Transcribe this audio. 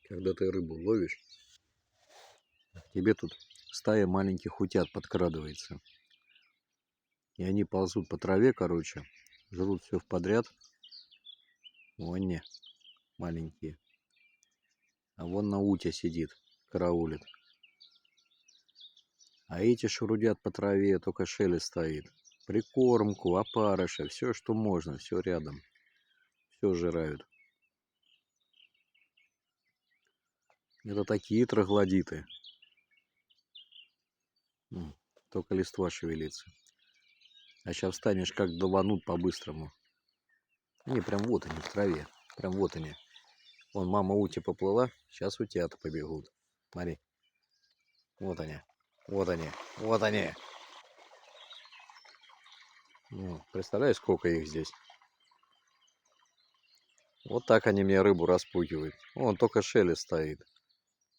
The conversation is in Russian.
Когда ты рыбу ловишь, к тебе тут стая маленьких утят подкрадывается. И они ползут по траве, короче, жрут все в подряд. Вон не, маленькие. А вон на уте сидит, караулит. А эти шурудят по траве, только шелест стоит. Прикормку, опарыши, все, что можно, все рядом. Все жирают. Это такие троглодиты. Только листва шевелится. А сейчас встанешь, как долбанут по-быстрому. Не, прям вот они в траве. Прям вот они. Вон мама ути поплыла, сейчас утята побегут. Смотри. Вот они. Вот они. Вот они. Ну, представляешь, сколько их здесь? Вот так они мне рыбу распугивают. Вон только шелест стоит.